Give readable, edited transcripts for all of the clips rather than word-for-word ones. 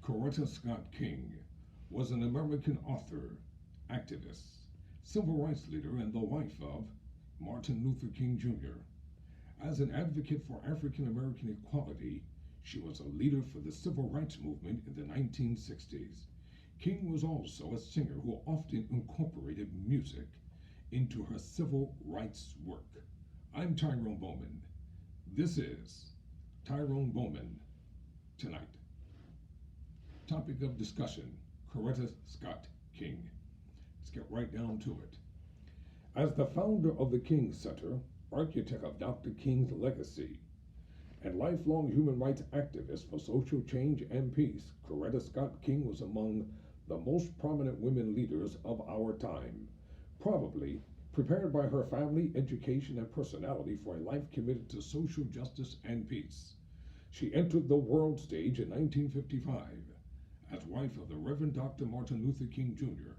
Coretta Scott King was an American author, activist, civil rights leader, and the wife of Martin Luther King Jr. As an advocate for African American equality, she was a leader for the civil rights movement in the 1960s. King was also a singer who often incorporated music into her civil rights work. I'm Tyrone Bowman. This is Tyrone Bowman Tonight. Topic of discussion, Coretta Scott King. Let's get right down to it. As the founder of the King Center, architect of Dr. King's legacy, and lifelong human rights activist for social change and peace, Coretta Scott King was among the most prominent women leaders of our time, probably prepared by her family, education, and personality for a life committed to social justice and peace. She entered the world stage in 1955 as wife of the Reverend Dr. Martin Luther King Jr.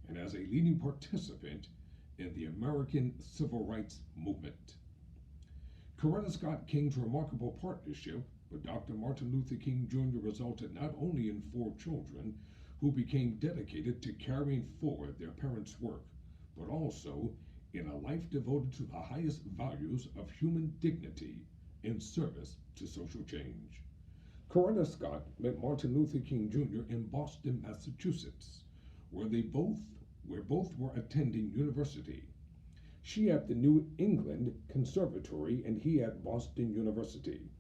and as a leading participant in the American Civil Rights Movement. Coretta Scott King's remarkable partnership with Dr. Martin Luther King Jr. resulted not only in 4 children who became dedicated to carrying forward their parents' work, but also in a life devoted to the highest values of human dignity in service to social change. Coretta Scott met Martin Luther King Jr. in Boston, Massachusetts, where both were attending university. She at the New England Conservatory and he at Boston University.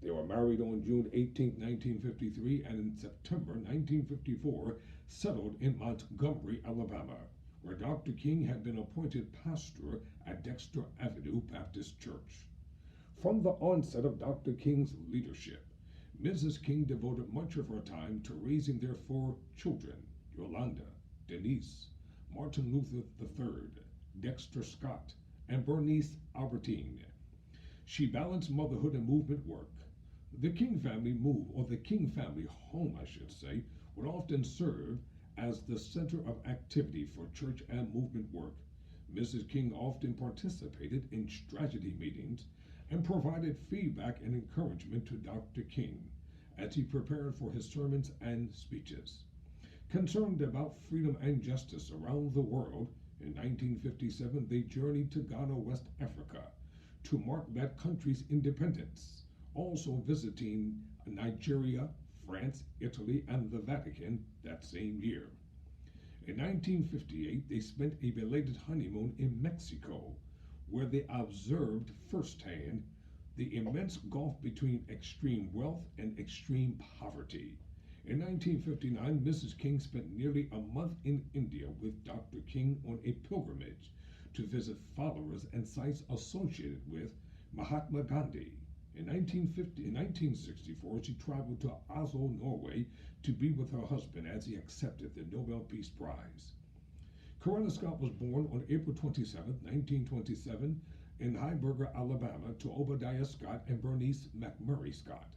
They were married on June 18, 1953, and in September 1954 settled in Montgomery, Alabama, where Dr. King had been appointed pastor at Dexter Avenue Baptist Church. From the onset of Dr. King's leadership, Mrs. King devoted much of her time to raising their 4 children, Yolanda, Denise, Martin Luther III, Dexter Scott, and Bernice Albertine. She balanced motherhood and movement work. The King family home, I should say, would often serve as the center of activity for church and movement work. Mrs. King often participated in strategy meetings and provided feedback and encouragement to Dr. King as he prepared for his sermons and speeches. Concerned about freedom and justice around the world, in 1957 they journeyed to Ghana, West Africa, to mark that country's independence, also visiting Nigeria, France, Italy, and the Vatican that same year. In 1958, they spent a belated honeymoon in Mexico, where they observed firsthand the immense gulf between extreme wealth and extreme poverty. In 1959, Mrs. King spent nearly a month in India with Dr. King on a pilgrimage to visit followers and sites associated with Mahatma Gandhi. In 1964, she traveled to Oslo, Norway, to be with her husband as he accepted the Nobel Peace Prize. Coretta Scott was born on April 27, 1927, in Hyberger, Alabama, to Obadiah Scott and Bernice McMurray Scott.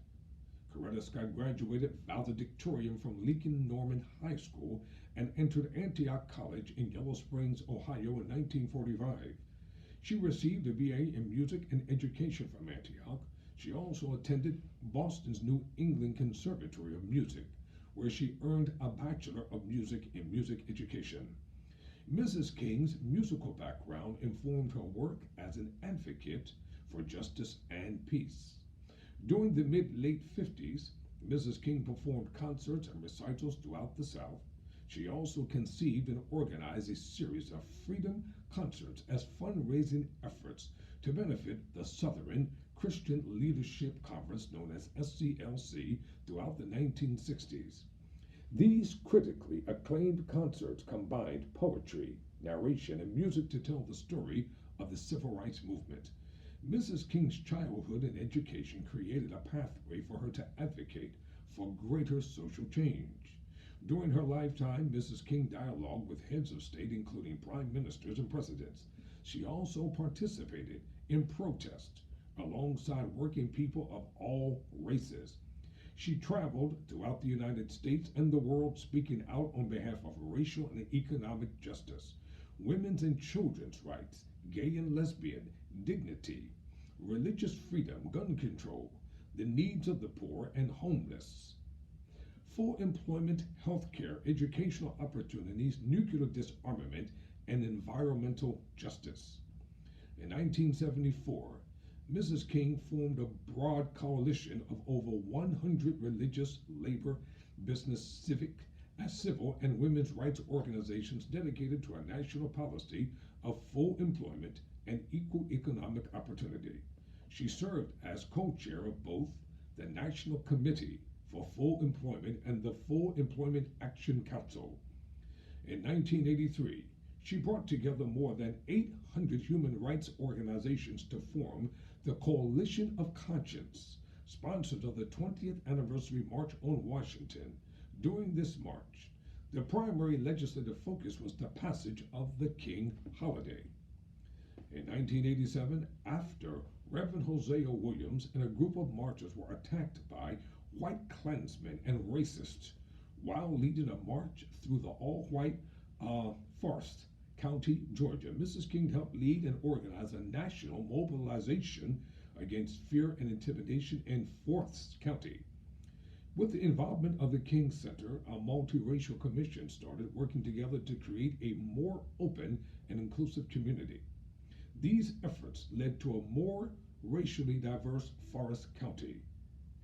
Coretta Scott graduated valedictorian from Lincoln Norman High School and entered Antioch College in Yellow Springs, Ohio in 1945. She received a BA in Music and Education from Antioch. She also attended Boston's New England Conservatory of Music, where she earned a Bachelor of Music in Music Education. Mrs. King's musical background informed her work as an advocate for justice and peace. During the mid-late 50s, Mrs. King performed concerts and recitals throughout the South. She also conceived and organized a series of freedom concerts as fundraising efforts to benefit the Southern Christian Leadership Conference, known as SCLC, throughout the 1960s. These critically acclaimed concerts combined poetry, narration, and music to tell the story of the civil rights movement. Mrs. King's childhood and education created a pathway for her to advocate for greater social change. During her lifetime, Mrs. King dialogued with heads of state, including prime ministers and presidents. She also participated in protests alongside working people of all races. She traveled throughout the United States and the world speaking out on behalf of racial and economic justice, women's and children's rights, gay and lesbian, dignity, religious freedom, gun control, the needs of the poor and homeless. full employment, health care, educational opportunities, nuclear disarmament, and environmental justice. In 1974, Mrs. King formed a broad coalition of over 100 religious, labor, business, civil, and women's rights organizations dedicated to a national policy of full employment and equal economic opportunity. She served as co-chair of both the National Committee for Full Employment and the Full Employment Action Council. In 1983, she brought together more than 800 human rights organizations to form the Coalition of Conscience, sponsors of the 20th anniversary March on Washington. During this march, the primary legislative focus was the passage of the King holiday. In 1987, after Reverend Hosea Williams and a group of marchers were attacked by white Klansmen and racists while leading a march through the all-white Forest County, Georgia, Mrs. King helped lead and organize a national mobilization against fear and intimidation in Forest County. With the involvement of the King Center, a multiracial commission started working together to create a more open and inclusive community. These efforts led to a more racially diverse Forest County.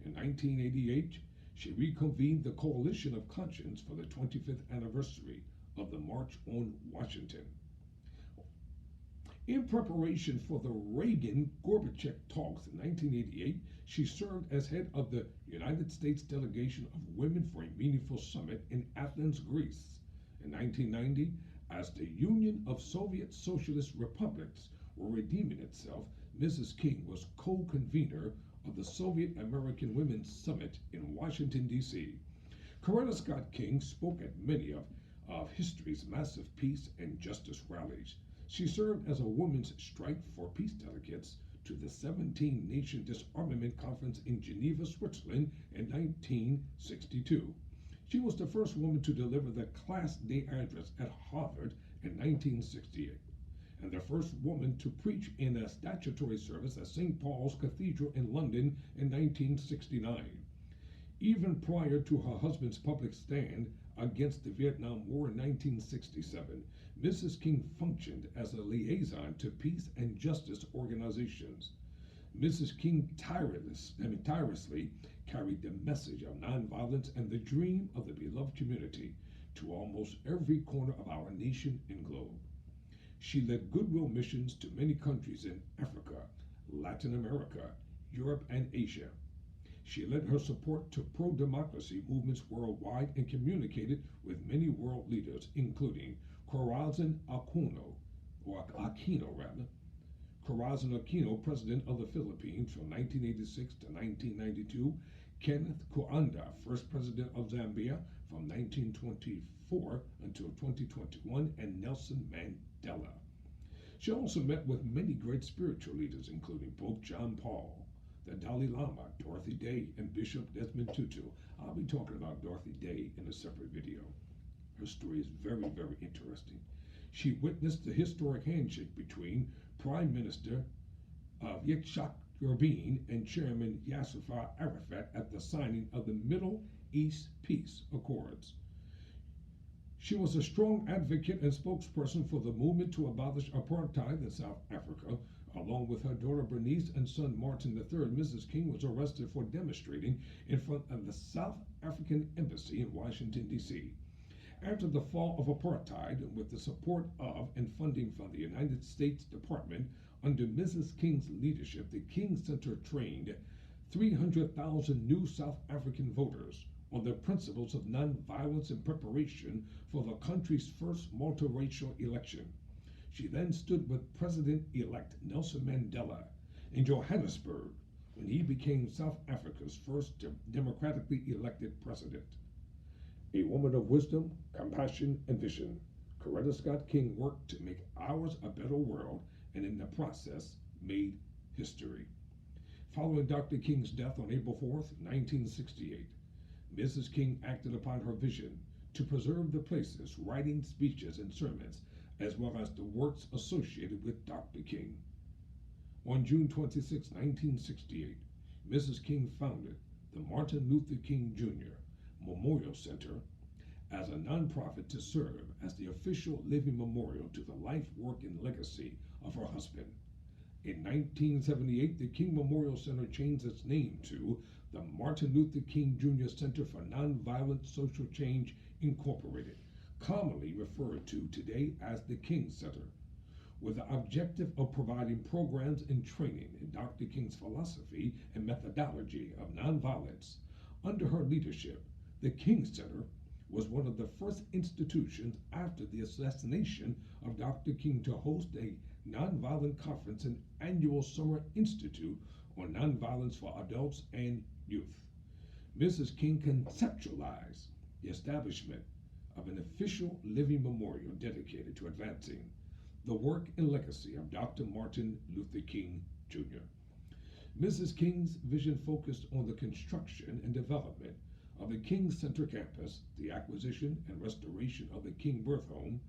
In 1988, she reconvened the Coalition of Conscience for the 25th anniversary of the March on Washington. In preparation for the Reagan-Gorbachev talks in 1988, she served as head of the United States delegation of Women for a Meaningful Summit in Athens, Greece. In 1990, as the Union of Soviet Socialist Republics were redeeming itself, Mrs. King was co-convener of the Soviet American Women's Summit in Washington, D.C. Coretta Scott King spoke at many of history's massive peace and justice rallies. She served as a women's strike for peace delegates to the 17-Nation Disarmament Conference in Geneva, Switzerland in 1962. She was the first woman to deliver the Class Day address at Harvard in 1968, and the first woman to preach in a statutory service at St. Paul's Cathedral in London in 1969. Even prior to her husband's public stand against the Vietnam War in 1967, Mrs. King functioned as a liaison to peace and justice organizations. Mrs. King tirelessly carried the message of nonviolence and the dream of the beloved community to almost every corner of our nation and globe. She led goodwill missions to many countries in Africa, Latin America, Europe, and Asia. She led her support to pro-democracy movements worldwide and communicated with many world leaders, including Corazon Aquino, Corazon Aquino, President of the Philippines from 1986 to 1992, Kenneth Kaunda, First President of Zambia from 1924 until 2021, and Nelson Mandela. She also met with many great spiritual leaders, including Pope John Paul, the Dalai Lama, Dorothy Day, and Bishop Desmond Tutu. I'll be talking about Dorothy Day in a separate video. Her story is very, very interesting. She witnessed the historic handshake between Prime Minister Yitzhak Rabin and Chairman Yasser Arafat at the signing of the Middle East Peace Accords. She was a strong advocate and spokesperson for the movement to abolish apartheid in South Africa. Along with her daughter Bernice and son Martin III, Mrs. King was arrested for demonstrating in front of the South African Embassy in Washington, D.C. After the fall of apartheid, with the support of and funding from the United States Department, under Mrs. King's leadership, the King Center trained 300,000 new South African voters on the principles of nonviolence in preparation for the country's first multiracial election. She then stood with President-elect Nelson Mandela in Johannesburg when he became South Africa's first democratically elected president. A woman of wisdom, compassion, and vision, Coretta Scott King worked to make ours a better world and in the process made history. Following Dr. King's death on April 4th, 1968, Mrs. King acted upon her vision to preserve the places, writing speeches and sermons, as well as the works associated with Dr. King. On June 26, 1968, Mrs. King founded the Martin Luther King Jr. Memorial Center as a nonprofit to serve as the official living memorial to the life, work, and legacy of her husband. In 1978, the King Memorial Center changed its name to the Martin Luther King Jr. Center for Nonviolent Social Change Incorporated, commonly referred to today as the King Center, with the objective of providing programs and training in Dr. King's philosophy and methodology of nonviolence. Under her leadership, the King Center was one of the first institutions after the assassination of Dr. King to host a nonviolent conference and annual summer institute on nonviolence for adults and youth. Mrs. King conceptualized the establishment of an official living memorial dedicated to advancing the work and legacy of Dr. Martin Luther King Jr. Mrs. King's vision focused on the construction and development of the King Center campus, the acquisition and restoration of the King Birth Home,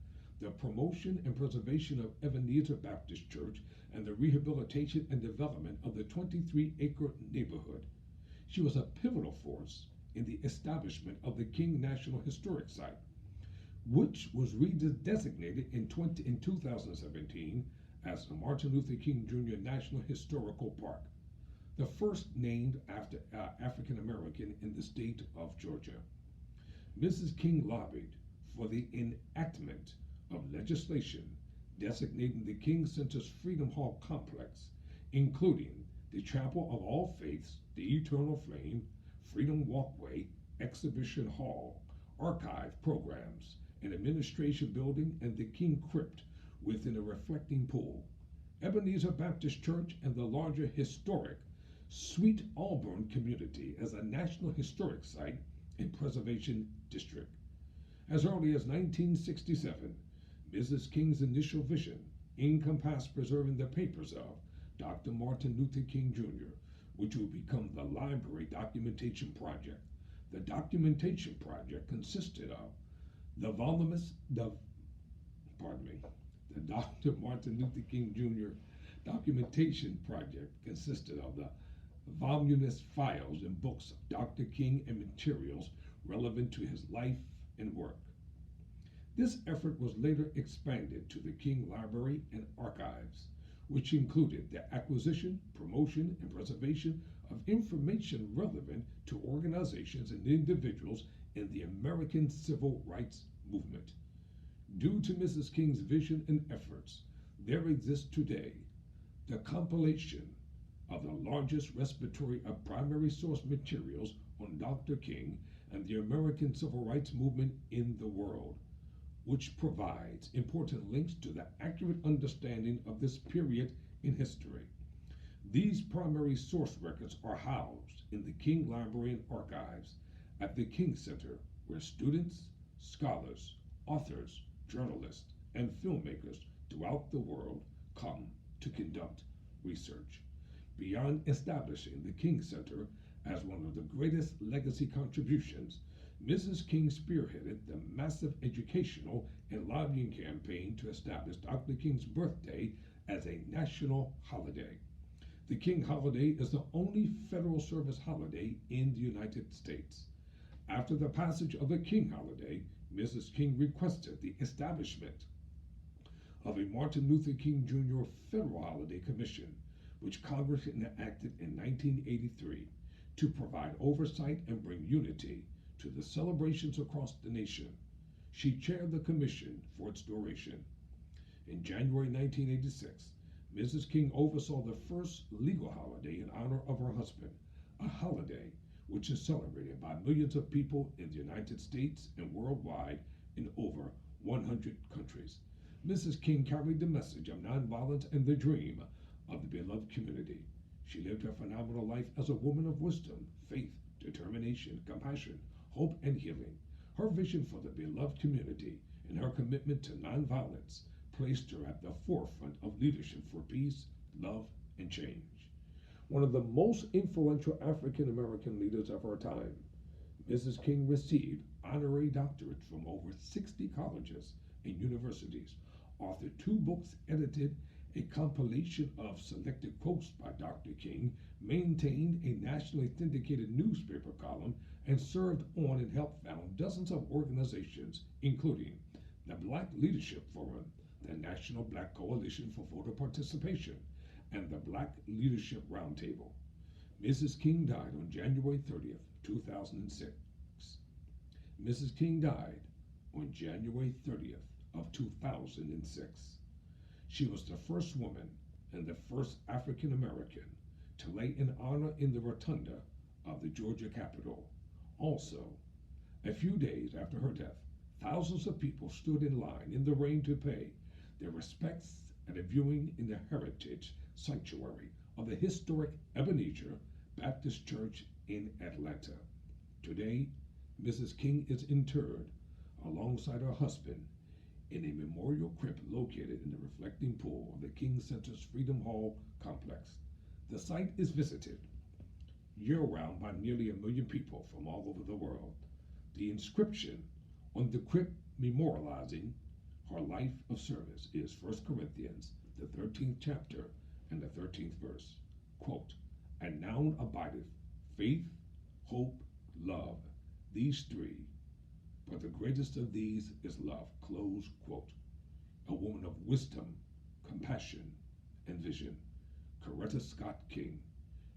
the promotion and preservation of Ebenezer Baptist Church, and the rehabilitation and development of the 23-acre neighborhood. She was a pivotal force in the establishment of the King National Historic Site, which was redesignated in 2017 as the Martin Luther King Jr. National Historical Park, the first named after African American in the state of Georgia. Mrs. King lobbied for the enactment of legislation designating the King Center's Freedom Hall complex, including the Chapel of All Faiths, the Eternal Flame, Freedom Walkway, Exhibition Hall, archive programs, an administration building, and the King Crypt within a reflecting pool, Ebenezer Baptist Church, and the larger historic Sweet Auburn community as a National Historic Site and Preservation District. As early as 1967, Mrs. King's initial vision encompassed preserving the papers of Dr. Martin Luther King Jr., which would become the Library Documentation Project. The documentation project consisted of the Dr. Martin Luther King Jr. documentation project consisted of the voluminous files and books of Dr. King and materials relevant to his life and work. This effort was later expanded to the King Library and Archives, which included the acquisition, promotion, and preservation of information relevant to organizations and individuals in the American Civil Rights Movement. Due to Mrs. King's vision and efforts, there exists today the compilation of the largest repository of primary source materials on Dr. King and the American Civil Rights Movement in the world, which provides important links to the accurate understanding of this period in history. These primary source records are housed in the King Library and Archives at the King Center, where students, scholars, authors, journalists, and filmmakers throughout the world come to conduct research. Beyond establishing the King Center as one of the greatest legacy contributions, Mrs. King spearheaded the massive educational and lobbying campaign to establish Dr. King's birthday as a national holiday. The King holiday is the only federal service holiday in the United States. After the passage of the King holiday, Mrs. King requested the establishment of a Martin Luther King Jr. Federal Holiday Commission, which Congress enacted in 1983 to provide oversight and bring unity to the celebrations across the nation. She chaired the commission for its duration. In January 1986, Mrs. King oversaw the first legal holiday in honor of her husband, a holiday which is celebrated by millions of people in the United States and worldwide in over 100 countries. Mrs. King carried the message of nonviolence and the dream of the beloved community. She lived her phenomenal life as a woman of wisdom, faith, determination, compassion, hope, and healing. Her vision for the beloved community and her commitment to nonviolence placed her at the forefront of leadership for peace, love, and change. One of the most influential African American leaders of her time, Mrs. King received honorary doctorates from over 60 colleges and universities, authored 2 books, edited a compilation of selected quotes by Dr. King, maintained a nationally syndicated newspaper column, and served on and helped found dozens of organizations, including the Black Leadership Forum, the National Black Coalition for Voter Participation, and the Black Leadership Roundtable. Mrs. King died on January 30th, 2006. Mrs. King died on January 30th of 2006. She was the first woman and the first African American to lay an honor in the rotunda of the Georgia Capitol. Also, a few days after her death, thousands of people stood in line in the rain to pay their respects at a viewing in the Heritage Sanctuary of the historic Ebenezer Baptist Church in Atlanta. Today, Mrs. King is interred alongside her husband in a memorial crypt located in the reflecting pool of the King Center's Freedom Hall complex. The site is visited year-round by nearly 1 million people from all over the world. The inscription on the crypt memorializing her life of service is 1 Corinthians, the 13th chapter and the 13th verse. Quote, "And now abideth faith, hope, love, these three, but the greatest of these is love." Close quote. A woman of wisdom, compassion, and vision, Coretta Scott King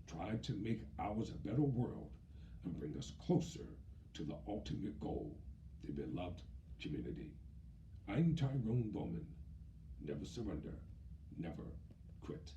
tried to make ours a better world and bring us closer to the ultimate goal, the beloved community. I'm Tyrone Bowman. Never surrender, never quit.